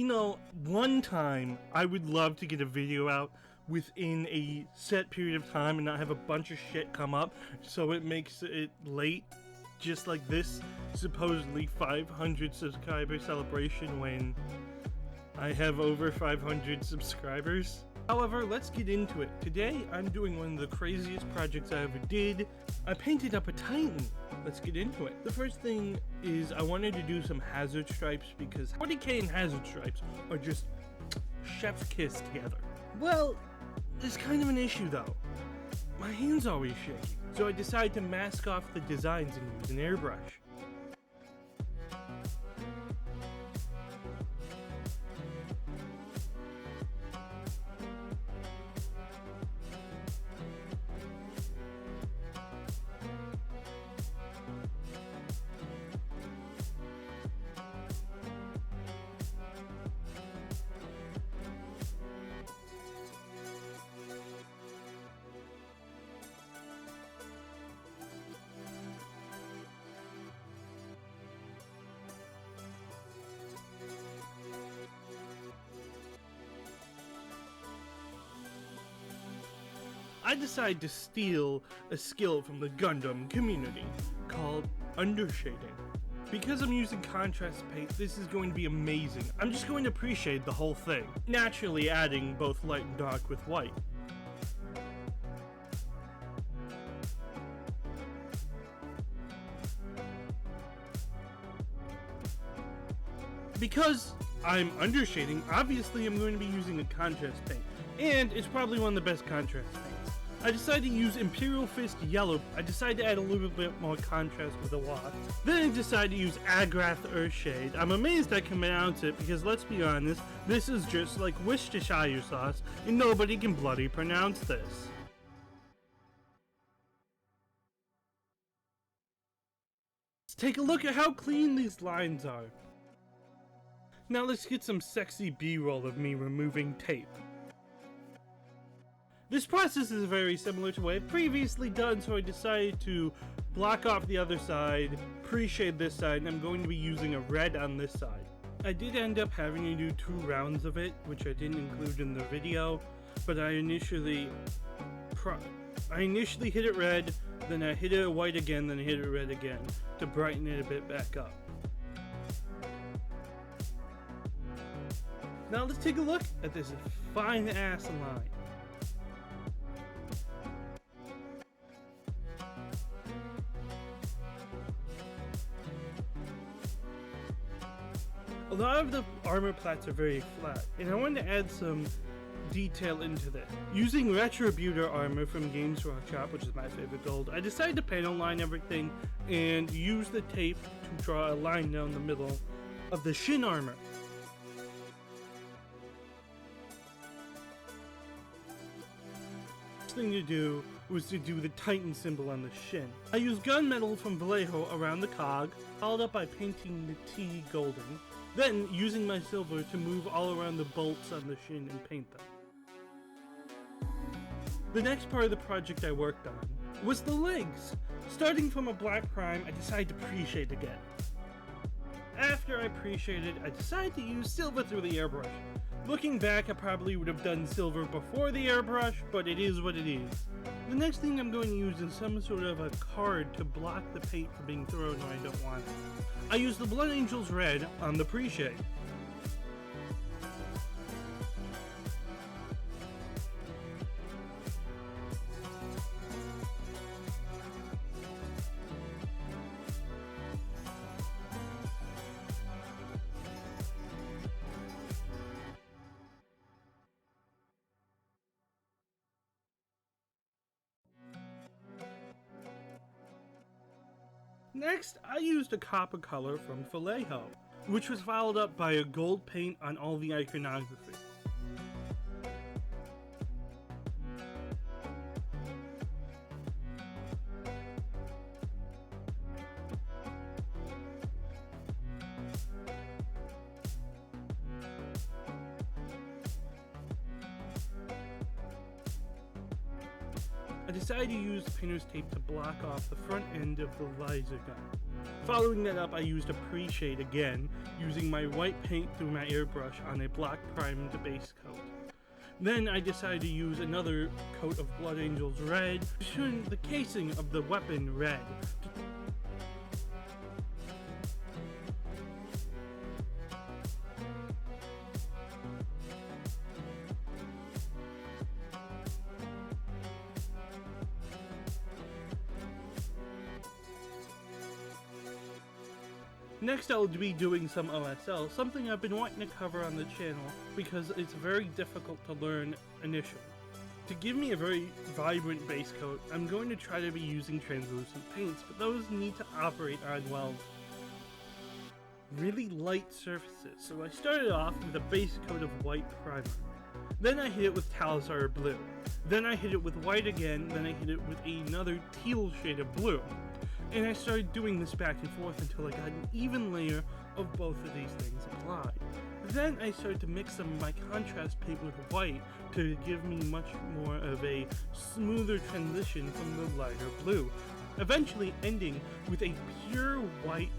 You know, one time I would love to get a video out within a set period of time and not have a bunch of shit come up so it makes it late, just like this supposedly 500 subscriber celebration when I have over 500 subscribers. However, let's get into it. Today I'm doing one of the craziest projects I ever did. I painted up a Titan. Let's get into it. The first thing is I wanted to do some hazard stripes because 40k and hazard stripes are just chef's kiss together. Well, there's kind of an issue though. My hand's always shaky, so I decided to mask off the designs and use an airbrush. I decided to steal a skill from the Gundam community called undershading. Because I'm using contrast paint, this is going to be amazing. I'm just going to pre-shade the whole thing, naturally adding both light and dark with white. Because I'm undershading, obviously I'm going to be using a contrast paint, and it's probably one of the best contrast paints. I decided to use Imperial Fist Yellow. I decided to add a little bit more contrast with the wash. Then I decided to use Agrath Earthshade. I'm amazed I can pronounce it because, let's be honest, this is just like Worcestershire sauce and nobody can bloody pronounce this. Let's take a look at how clean these lines are. Now let's get some sexy B-roll of me removing tape. This process is very similar to what I've previously done, so I decided to block off the other side, pre-shade this side, and I'm going to be using a red on this side. I did end up having to do 2 rounds of it, which I didn't include in the video, but I initially hit it red, then I hit it white again, then I hit it red again, to brighten it a bit back up. Now let's take a look at this fine ass line. A lot of the armor plats are very flat, and I wanted to add some detail into this. Using Retributor armor from Games Workshop, which is my favorite gold, I decided to panel line everything and use the tape to draw a line down the middle of the shin armor. Next thing to do was to do the Titan symbol on the shin. I used gunmetal from Vallejo around the cog, followed up by painting the T golden, then using my silver to move all around the bolts on the shin and paint them. The next part of the project I worked on was the legs. Starting from a black prime, I decided to pre-shade again. After I pre-shaded, I decided to use silver through the airbrush. Looking back, I probably would have done silver before the airbrush, but it is what it is. The next thing I'm going to use is some sort of a card to block the paint from being thrown when I don't want it. I used the Blood Angels Red on the pre-shade. Next, I used a copper color from Vallejo, which was followed up by a gold paint on all the iconography. I decided to use the painter's tape to block off the front end of the laser gun. Following that up, I used a pre-shade again, using my white paint through my airbrush on a black primed base coat. Then I decided to use another coat of Blood Angel's red, to turn the casing of the weapon red. Next I'll be doing some OSL, something I've been wanting to cover on the channel because it's very difficult to learn initially. To give me a very vibrant base coat, I'm going to try to be using translucent paints, but those need to operate on, well, really light surfaces. So I started off with a base coat of white primer. Then I hit it with Talisar blue. Then I hit it with white again, then I hit it with another teal shade of blue. And I started doing this back and forth until I got an even layer of both of these things applied. Then I started to mix some of my contrast paint with white to give me much more of a smoother transition from the lighter blue, eventually ending with a pure white.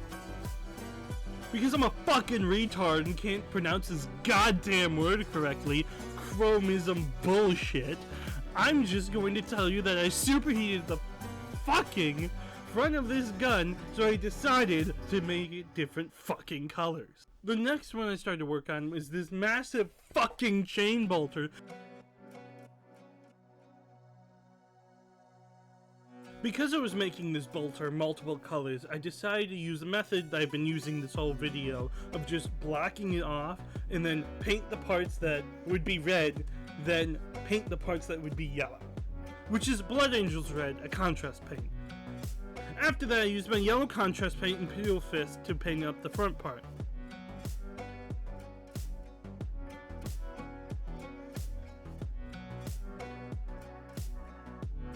Because I'm a fucking retard and can't pronounce this goddamn word correctly, chromism bullshit, I'm just going to tell you that I superheated the fucking front of this gun, so I decided to make it different fucking colors. The next one I started to work on was this massive fucking chain bolter. Because I was making this bolter multiple colors, I decided to use a method that I've been using this whole video of just blacking it off and then paint the parts that would be red, then paint the parts that would be yellow, which is Blood Angel's red, a contrast paint. After that, I used my yellow contrast paint and Imperial Fist to paint up the front part.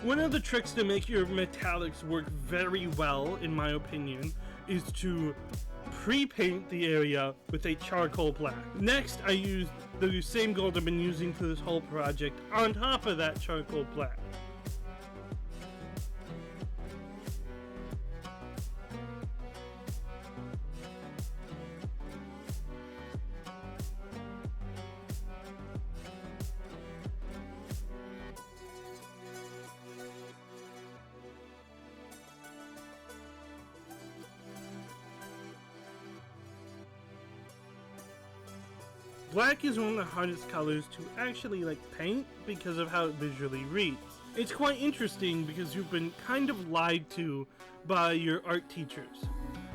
One of the tricks to make your metallics work very well, in my opinion, is to pre-paint the area with a charcoal black. Next, I used the same gold I've been using for this whole project on top of that charcoal black. Black is one of the hardest colors to actually paint because of how it visually reads. It's quite interesting because you've been kind of lied to by your art teachers.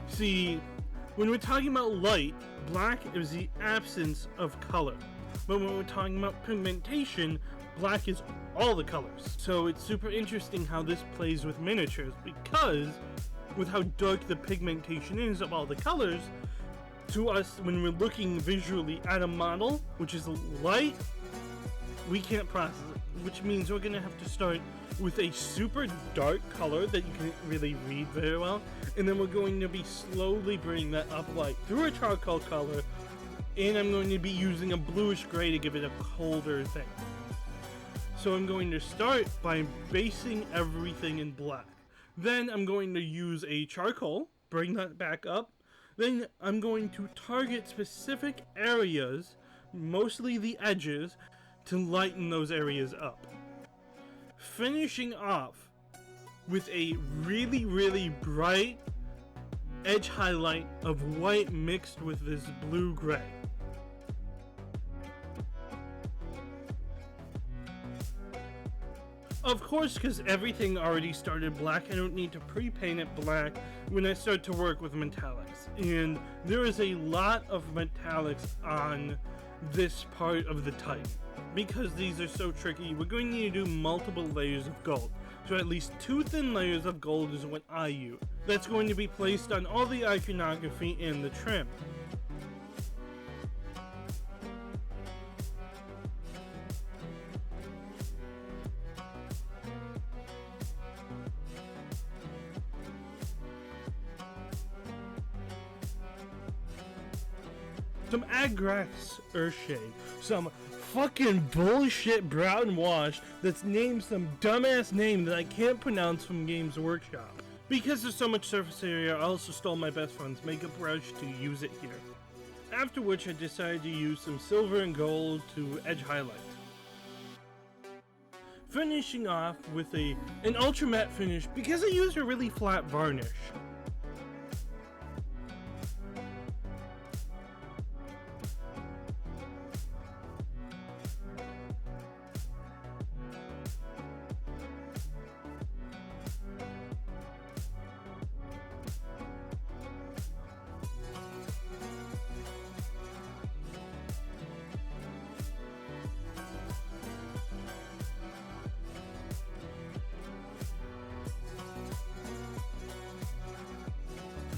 See, when we're talking about light, black is the absence of color. But when we're talking about pigmentation, black is all the colors. So it's super interesting how this plays with miniatures because with how dark the pigmentation is of all the colors, to us, when we're looking visually at a model, which is light, we can't process it, which means we're going to have to start with a super dark color that you can't really read very well, and then we're going to be slowly bringing that up through a charcoal color, and I'm going to be using a bluish gray to give it a colder thing. So I'm going to start by basing everything in black. Then I'm going to use a charcoal, bring that back up. Then I'm going to target specific areas, mostly the edges, to lighten those areas up. Finishing off with a really, really bright edge highlight of white mixed with this blue-gray. Of course, because everything already started black, I don't need to pre-paint it black when I start to work with metallics. And there is a lot of metallics on this part of the Titan. Because these are so tricky, we're going to need to do multiple layers of gold. So at least 2 thin layers of gold is what I use. That's going to be placed on all the iconography and the trim. Some Agrax Earthshade, some fucking bullshit brown wash that's named some dumbass name that I can't pronounce from Games Workshop. Because there's so much surface area, I also stole my best friend's makeup brush to use it here. After which I decided to use some silver and gold to edge highlight. Finishing off with an ultra matte finish because I used a really flat varnish.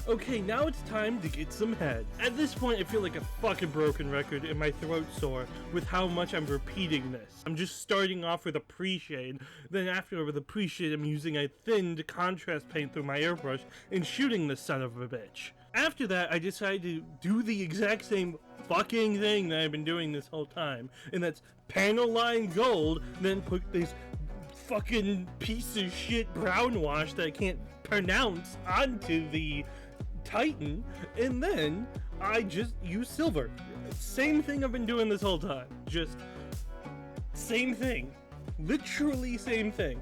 Okay, now it's time to get some head. At this point, I feel like a fucking broken record and my throat's sore with how much I'm repeating this. I'm just starting off with a pre-shade, then after with a pre-shade I'm using a thinned contrast paint through my airbrush and shooting this son of a bitch. After that, I decided to do the exact same fucking thing that I've been doing this whole time, and that's panel line gold, then put this fucking piece of shit brown wash that I can't pronounce onto the Titan, and then I just use silver. Same thing I've been doing this whole time. Just same thing. Literally same thing.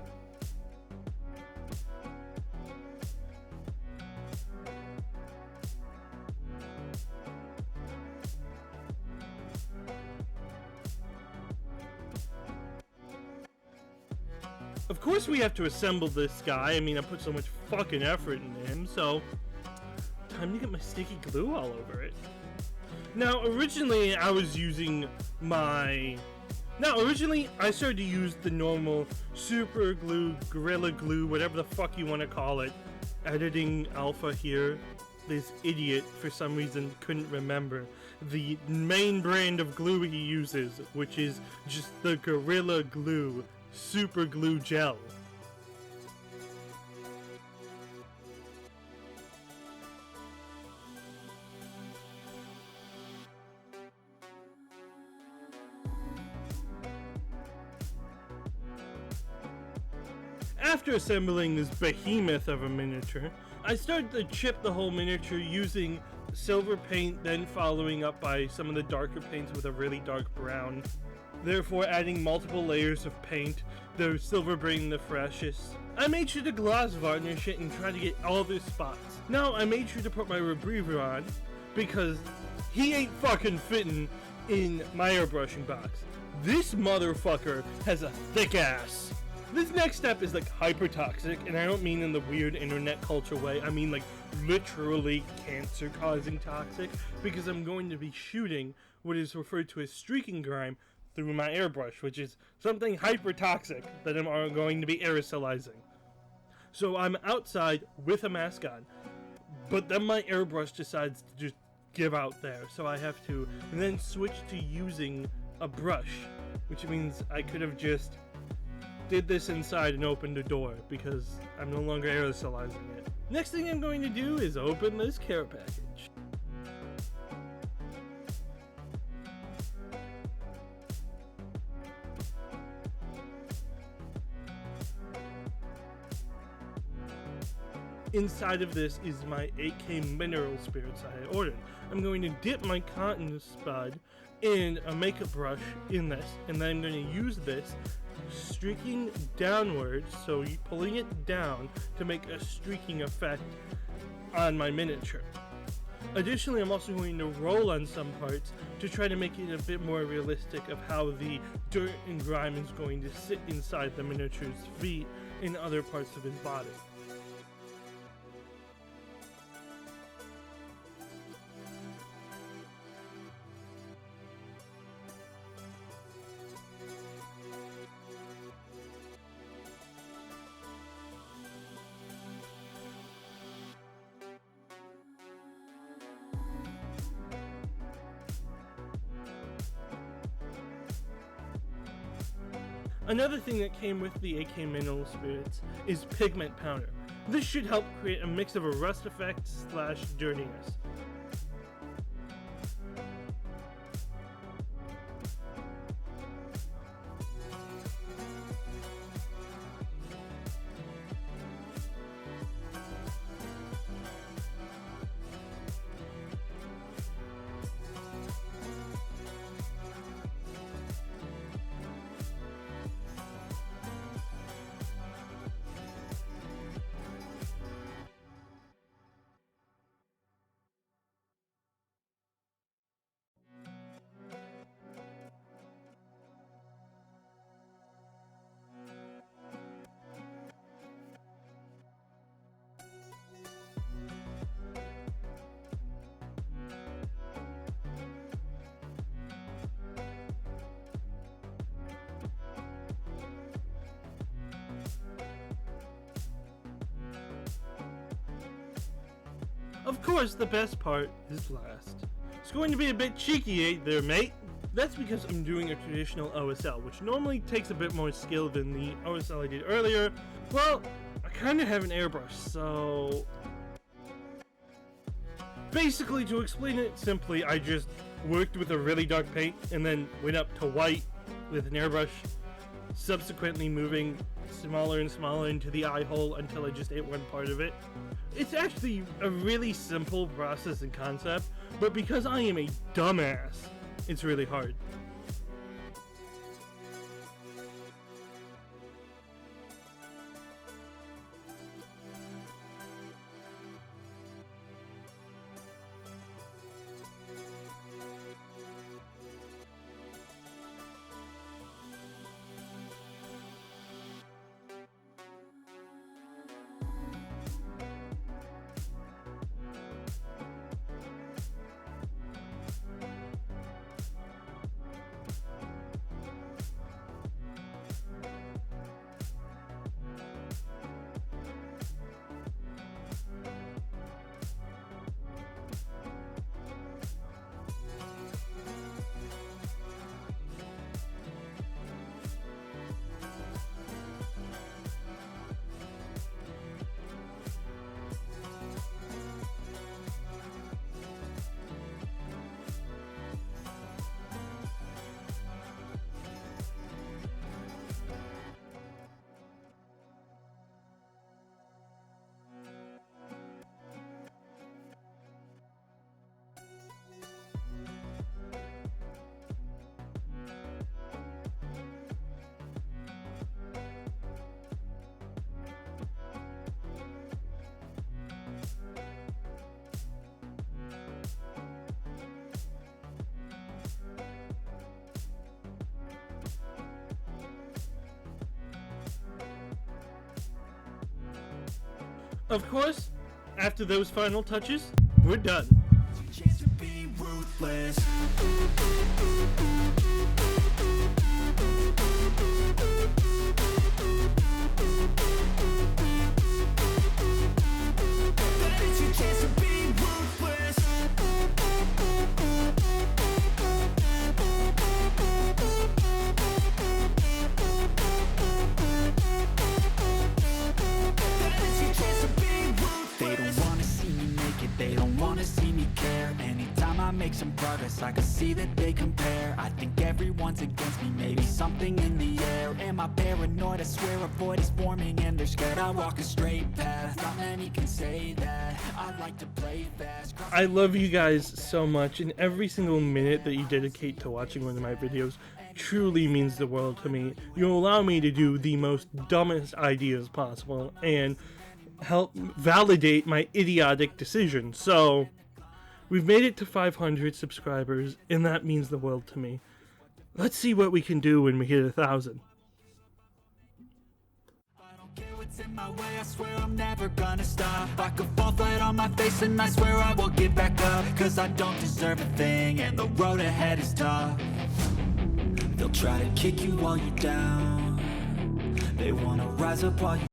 Of course we have to assemble this guy. I mean, I put so much fucking effort into him, so time to get my sticky glue all over it. Now, originally I started to use the normal super glue, gorilla glue, whatever the fuck you want to call it. Editing alpha here. This idiot, for some reason, couldn't remember the main brand of glue he uses, which is just the Gorilla Glue Super Glue Gel. After assembling this behemoth of a miniature, I started to chip the whole miniature using silver paint, then following up by some of the darker paints with a really dark brown. Therefore adding multiple layers of paint, the silver being the freshest. I made sure to gloss varnish it and try to get all the spots. Now I made sure to put my rebreather on because he ain't fucking fitting in my airbrushing box. This motherfucker has a thick ass. This next step is like hyper toxic, and I don't mean in the weird internet culture way. I mean like literally cancer causing toxic, because I'm going to be shooting what is referred to as streaking grime through my airbrush, which is something hyper toxic that I'm going to be aerosolizing. So I'm outside with a mask on, but then my airbrush decides to just give out there, so I have to then switch to using a brush, which means I could have just did this inside and opened the door because I'm no longer aerosolizing it. Next thing I'm going to do is open this care package. Inside of this is my 8K mineral spirits I had ordered. I'm going to dip my cotton spud in a makeup brush in this, and then I'm going to use this streaking downwards, so pulling it down to make a streaking effect on my miniature. Additionally, I'm also going to roll on some parts to try to make it a bit more realistic of how the dirt and grime is going to sit inside the miniature's feet and other parts of his body. Another thing that came with the AK Mineral Spirits is pigment powder. This should help create a mix of a rust effect / dirtiness. Of course, the best part is last. It's going to be a bit cheeky, ain't there, mate? That's because I'm doing a traditional OSL, which normally takes a bit more skill than the OSL I did earlier. Well, I kind of have an airbrush, so... Basically, to explain it simply, I just worked with a really dark paint and then went up to white with an airbrush, subsequently moving smaller and smaller into the eye hole until I just ate one part of it. It's actually a really simple process and concept, but because I am a dumbass, it's really hard. Of course, after those final touches, we're done. Chance to be ruthless. That is your chance to be ruthless. That is your chance to be ruthless. They don't wanna see me make it, they don't wanna see me care. Anytime I make some progress, I can see that they compare. I think everyone's against me, maybe something in the air. Am I paranoid? I swear a void is forming and they're scared. I walk a straight path, not many can say that. I like to play fast. I love you guys so much, and every single minute that you dedicate to watching one of my videos truly means the world to me. You allow me to do the most dumbest ideas possible and help validate my idiotic decision. So, we've made it to 500 subscribers, and that means the world to me. Let's see what we can do when we hit 1,000. I don't care what's in my way, I swear I'm never gonna stop. I could fall flat on my face and I swear I will get back up. Cause I don't deserve a thing and the road ahead is tough. They'll try to kick you while you're down. They wanna rise up while you